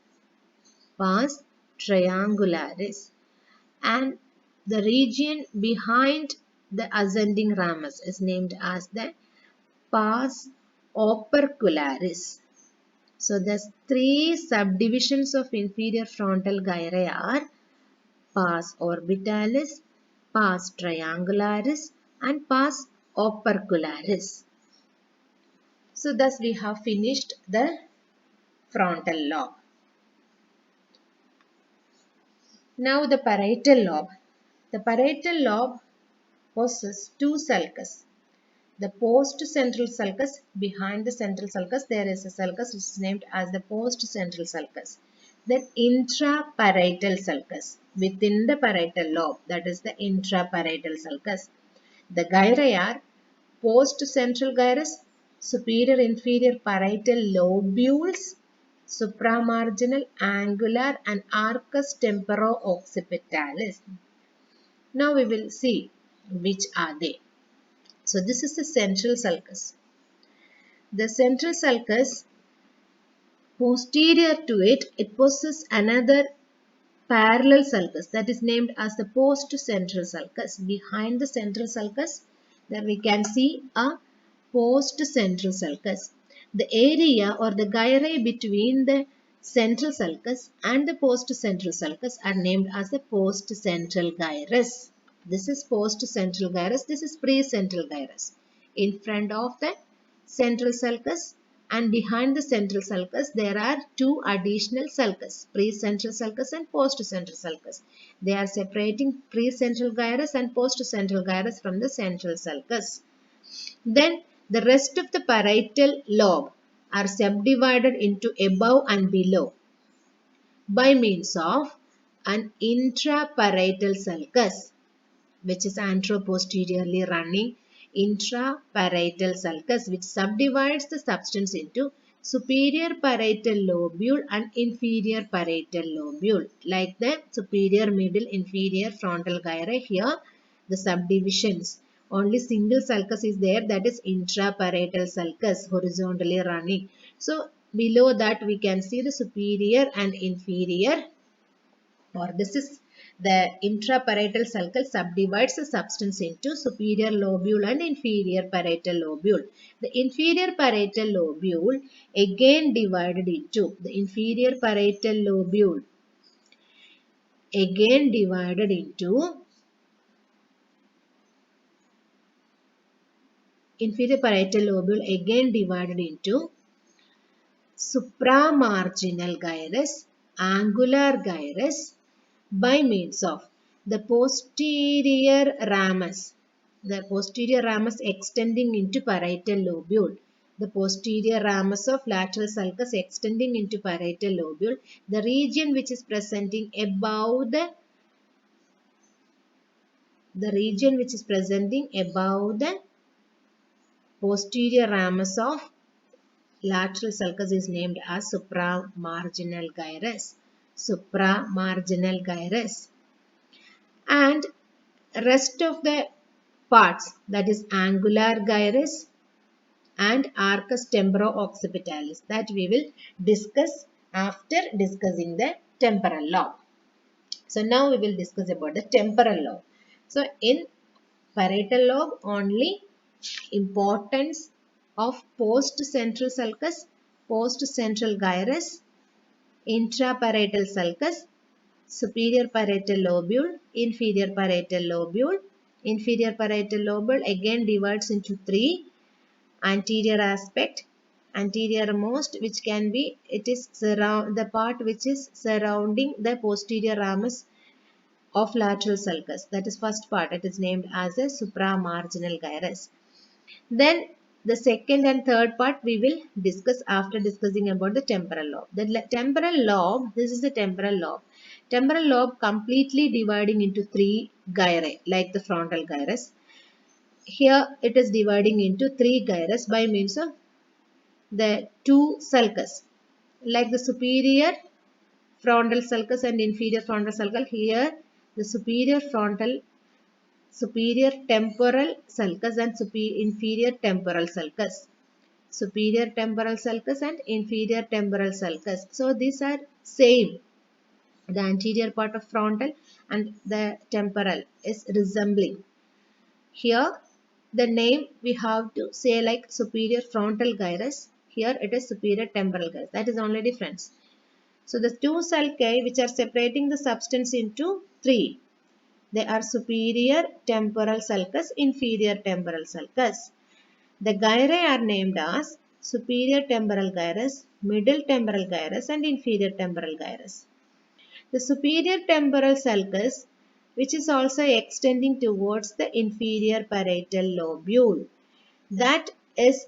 Pars triangularis. And the region behind the ascending ramus is named as the pars opercularis. So the 3 subdivisions of inferior frontal gyri are pars orbitalis, pars triangularis and pars opercularis. So thus we have finished the frontal lobe. Now the parietal lobe. The parietal lobe possesses 2 sulcus. The post-central sulcus, behind the central sulcus, there is a sulcus which is named as the post-central sulcus. Then intraparietal sulcus, within the parietal lobe, that is the intraparietal sulcus. The gyri are post-central gyrus, superior inferior parietal lobules, supramarginal, angular and arcus temporo-occipitalis. Now we will see which are they. So this is the central sulcus. The central sulcus, posterior to it, it possesses another parallel sulcus that is named as the post-central sulcus. Behind the central sulcus, there we can see a post-central sulcus. The area or the gyri between the central sulcus and the post-central sulcus are named as the post-central gyrus. This is post-central gyrus. This is pre-central gyrus. In front of the central sulcus and behind the central sulcus, there are 2 additional sulcus, pre-central sulcus and post-central sulcus. They are separating pre-central gyrus and post-central gyrus from the central sulcus. Then the rest of the parietal lobe, are subdivided into above and below by means of an intraparietal sulcus, which is anteroposteriorly running intraparietal sulcus, which subdivides the substance into superior parietal lobule and inferior parietal lobule, like the superior, middle, inferior, frontal gyre. Here the subdivisions, only single sulcus is there, that is intraparietal sulcus, horizontally running. So below that we can see the superior and inferior, or this is the intraparietal sulcus subdivides the substance into superior lobule and inferior parietal lobule. The inferior parietal lobule again divided into the inferior parietal lobule again divided into inferior parietal lobule again divided into supramarginal gyrus, angular gyrus by means of the posterior ramus. The posterior ramus extending into parietal lobule. The posterior ramus of lateral sulcus extending into parietal lobule. The region which is presenting above the posterior ramus of lateral sulcus is named as supramarginal gyrus. Supramarginal gyrus. And rest of the parts, that is angular gyrus and arcus temporooccipitalis, that we will discuss after discussing the temporal lobe. So now we will discuss about the temporal lobe. So in parietal lobe only importance of post-central sulcus, post-central gyrus, intraparietal sulcus, superior parietal lobule, inferior parietal lobule. Inferior parietal lobule again divides into three: anterior aspect, anteriormost, which can be, it is the part which is surrounding the posterior ramus of lateral sulcus. That is first part. It is named as a supramarginal gyrus. Then the second and third part we will discuss after discussing about the temporal lobe. The temporal lobe, this is the temporal lobe. Temporal lobe completely dividing into three gyri, like the frontal gyrus. Here it is dividing into three gyrus by means of the two sulcus, like the superior frontal sulcus and inferior frontal sulcus. Here the superior temporal sulcus and inferior temporal sulcus. Superior temporal sulcus and inferior temporal sulcus. So these are same. The anterior part of frontal and the temporal is resembling. Here the name we have to say like superior frontal gyrus. Here it is superior temporal gyrus. That is only difference. So the two sulci which are separating the substance into three. They are superior temporal sulcus, inferior temporal sulcus. The gyri are named as superior temporal gyrus, middle temporal gyrus and inferior temporal gyrus. The superior temporal sulcus, which is also extending towards the inferior parietal lobule, that is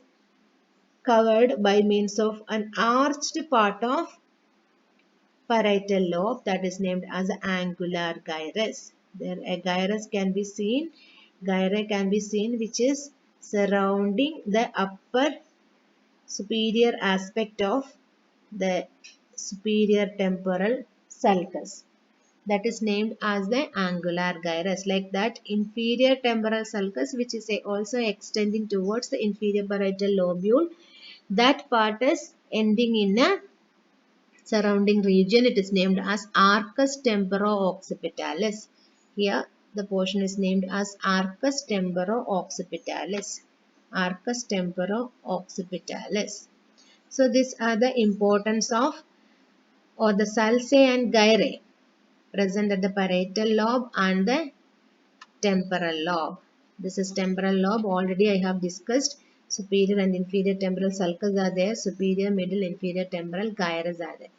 covered by means of an arched part of parietal lobe, that is named as angular gyrus. There a gyrus can be seen, gyre can be seen, which is surrounding the upper superior aspect of the superior temporal sulcus. That is named as the angular gyrus. Like that inferior temporal sulcus, which is also extending towards the inferior parietal lobule, that part is ending in a surrounding region. It is named as arcus temporooccipitalis. Here the portion is named as arcus temporooccipitalis. Arcus temporooccipitalis. So these are the importance of, or the sulci and gyri present at the parietal lobe and the temporal lobe. This is temporal lobe. Already I have discussed superior and inferior temporal sulcus are there. Superior, middle, inferior temporal gyrus are there.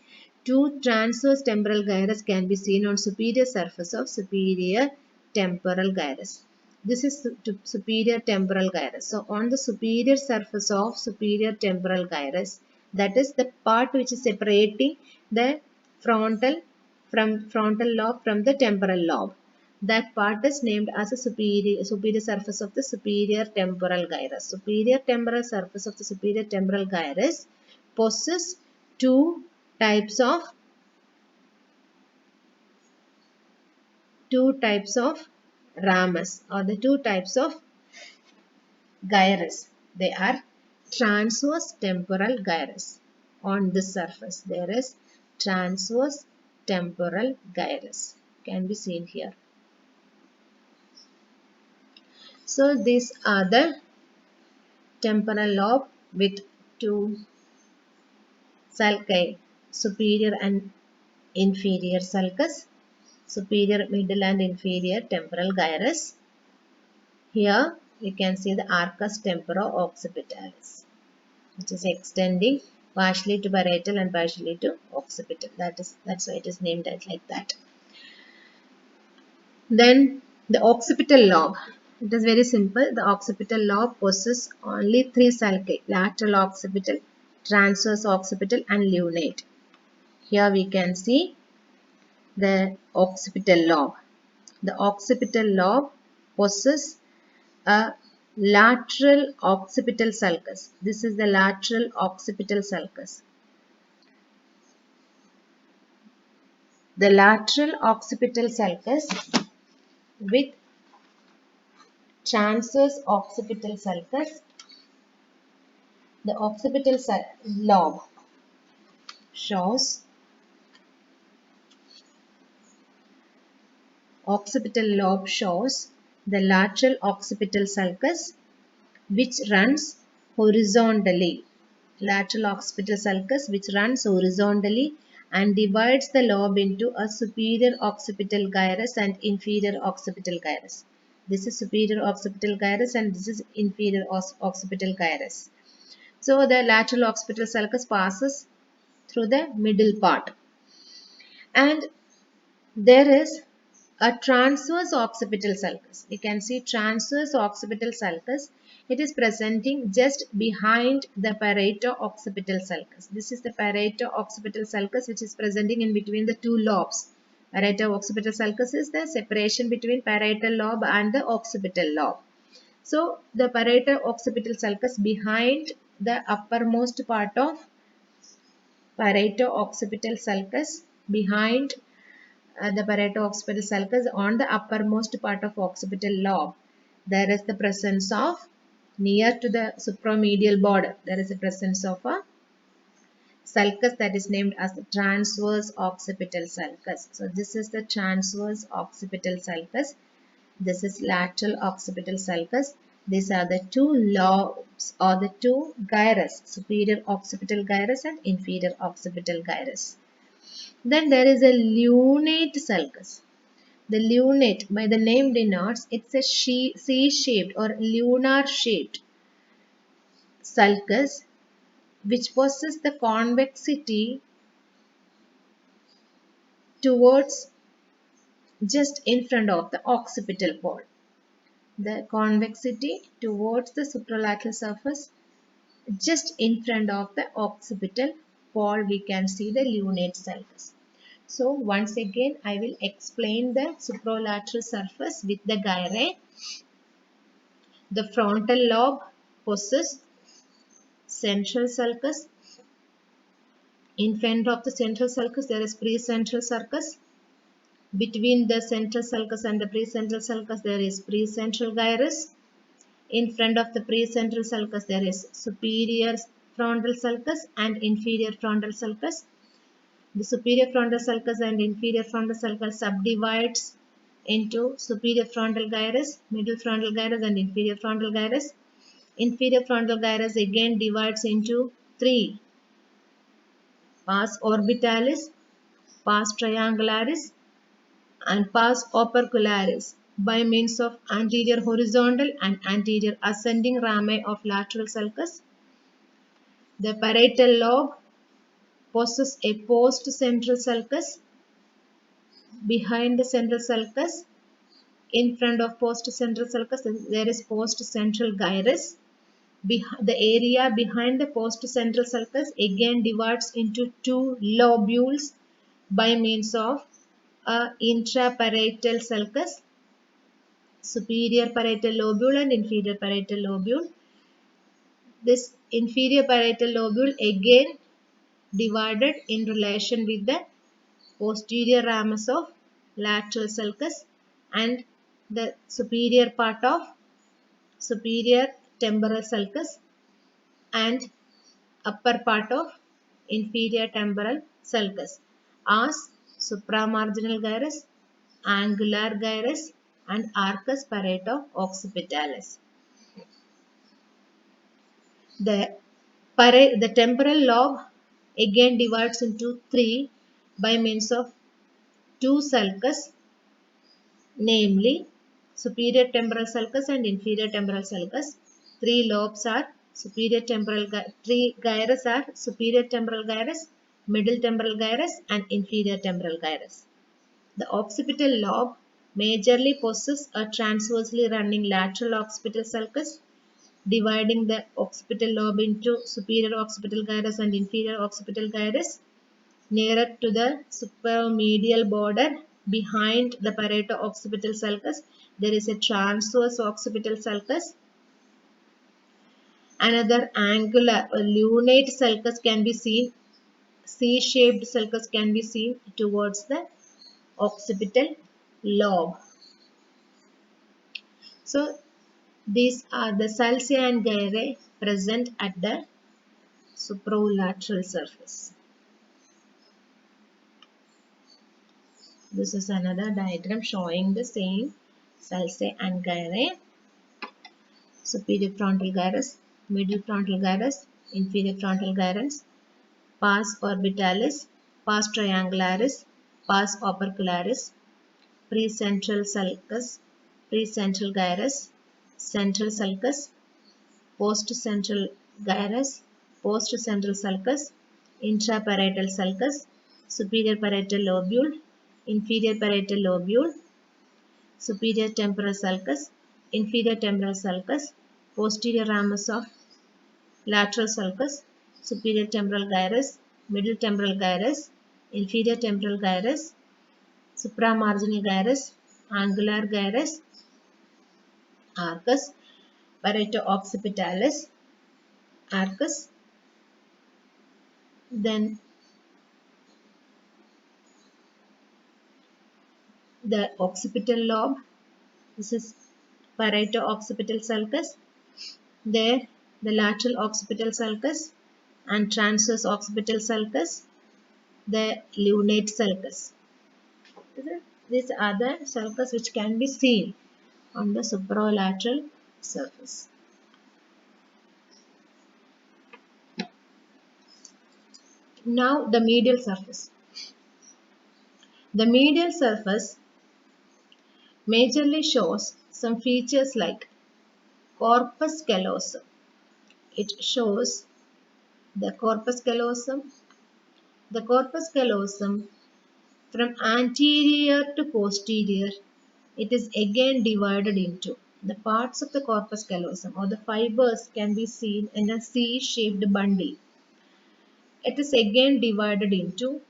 Two transverse temporal gyrus can be seen on superior surface of superior temporal gyrus. This is superior temporal gyrus. So on the superior surface of superior temporal gyrus, That is the part which is separating the frontal lobe from the temporal lobe. That part is named as a superior surface of the superior temporal gyrus. Superior temporal surface of the superior temporal gyrus possesses two types of ramus, or the two types of gyrus. They are transverse temporal gyrus. On this surface there is transverse temporal gyrus, can be seen here. So these are the temporal lobe with two sulci, superior and inferior sulcus, superior, middle and inferior temporal gyrus. Here you can see the arcus temporo-occipitalis, which is extending partially to parietal and partially to occipital. That's why it is named as like that. Then the occipital lobe. It is very simple. The occipital lobe possesses only three sulci: lateral occipital, transverse occipital and lunate. Here we can see the occipital lobe. The occipital lobe possesses a lateral occipital sulcus. This is the lateral occipital sulcus. The lateral occipital sulcus with transverse occipital sulcus. The occipital lobe shows the lateral occipital sulcus which runs horizontally. Lateral occipital sulcus which runs horizontally and divides the lobe into a superior occipital gyrus and inferior occipital gyrus. This is superior occipital gyrus and this is inferior occipital gyrus. So the lateral occipital sulcus passes through the middle part, and there is a transverse occipital sulcus. You can see transverse occipital sulcus. It is presenting just behind the parieto-occipital sulcus. This is the parieto-occipital sulcus which is presenting in between the two lobes. Parieto-occipital sulcus is the separation between parietal lobe and the occipital lobe. So the parieto-occipital sulcus behind the uppermost part of parieto-occipital sulcus, behind the parieto-occipital sulcus on the uppermost part of occipital lobe, there is the presence of, near to the supromedial border, there is the presence of a sulcus that is named as the transverse occipital sulcus. So this is the transverse occipital sulcus. This is lateral occipital sulcus. These are the two lobes or the two gyrus, superior occipital gyrus and inferior occipital gyrus. Then there is a lunate sulcus. The lunate, by the name denotes, it's a C-shaped or lunar shaped sulcus which possesses the convexity towards just in front of the occipital pole. The convexity towards the supralateral surface just in front of the occipital pole, we can see the lunate sulcus. So once again I will explain the supralateral surface with the gyrae. The frontal lobe possesses central sulcus. In front of the central sulcus there is precentral sulcus. Between the central sulcus and the precentral sulcus there is precentral gyrus. In front of the precentral sulcus there is superior frontal sulcus and inferior frontal sulcus. The superior frontal sulcus and inferior frontal sulcus subdivides into superior frontal gyrus, middle frontal gyrus and inferior frontal gyrus. Inferior frontal gyrus again divides into three: pars orbitalis, pars triangularis and pars opercularis by means of anterior horizontal and anterior ascending rami of lateral sulcus. The parietal lobe possesses a post-central sulcus. Behind the central sulcus, in front of post-central sulcus, there is post-central gyrus. The area behind the postcentral sulcus again divides into two lobules by means of a intraparietal sulcus, superior parietal lobule and inferior parietal lobule. This inferior parietal lobule again divided in relation with the posterior ramus of lateral sulcus and the superior part of superior temporal sulcus and upper part of inferior temporal sulcus as supramarginal gyrus, angular gyrus and arcus parieto-occipitalis. The temporal lobe again divides into three by means of two sulcus, namely superior temporal sulcus and inferior temporal sulcus. Three lobes are three gyrus are superior temporal gyrus, middle temporal gyrus and inferior temporal gyrus. The occipital lobe majorly possesses a transversely running lateral occipital sulcus, dividing the occipital lobe into superior occipital gyrus and inferior occipital gyrus. Nearer to the supromedial border, behind the parieto-occipital sulcus, there is a transverse occipital sulcus. Another angular or lunate sulcus can be seen, C-shaped sulcus can be seen towards the occipital lobe. So, these are the sulci and gyrae present at the supralateral surface. This is another diagram showing the same sulci and gyrae. Superior frontal gyrus, middle frontal gyrus, inferior frontal gyrus, pars orbitalis, pars triangularis, pars opercularis, precentral sulcus, precentral gyrus, central sulcus, postcentral gyrus, postcentral sulcus, intraparietal sulcus, superior parietal lobule, inferior parietal lobule, superior temporal sulcus, inferior temporal sulcus, posterior ramus of lateral sulcus, superior temporal gyrus, middle temporal gyrus, inferior temporal gyrus, supramarginal gyrus, angular gyrus, arcus, parieto-occipitalis, arcus, then the occipital lobe. This is parieto-occipital sulcus. There, the lateral occipital sulcus and transverse occipital sulcus, the lunate sulcus. These are the sulcus which can be seen on the supralateral surface. Now the medial surface. The medial surface majorly shows some features like corpus callosum. It shows the corpus callosum. The corpus callosum from anterior to posterior, it is again divided into the parts of the corpus callosum or the fibers can be seen in a C-shaped bundle. It is again divided into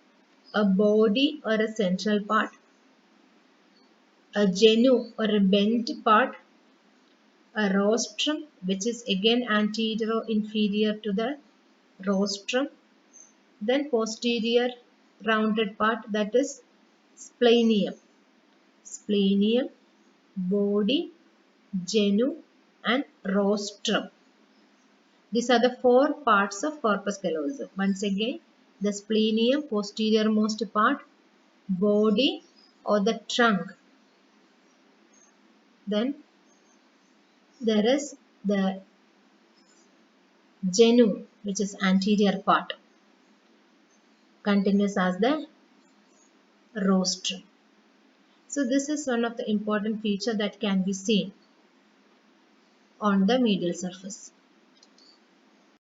a body or a central part, a genu or a bent part, a rostrum which is again anterior or inferior to the rostrum, then posterior rounded part that is splenium. Splenium, body, genu and rostrum. These are the four parts of corpus callosum. Once again, the splenium, posterior most part, body or the trunk. Then there is the genu, which is anterior part, continues as the rostrum. So this is one of the important feature that can be seen on the medial surface.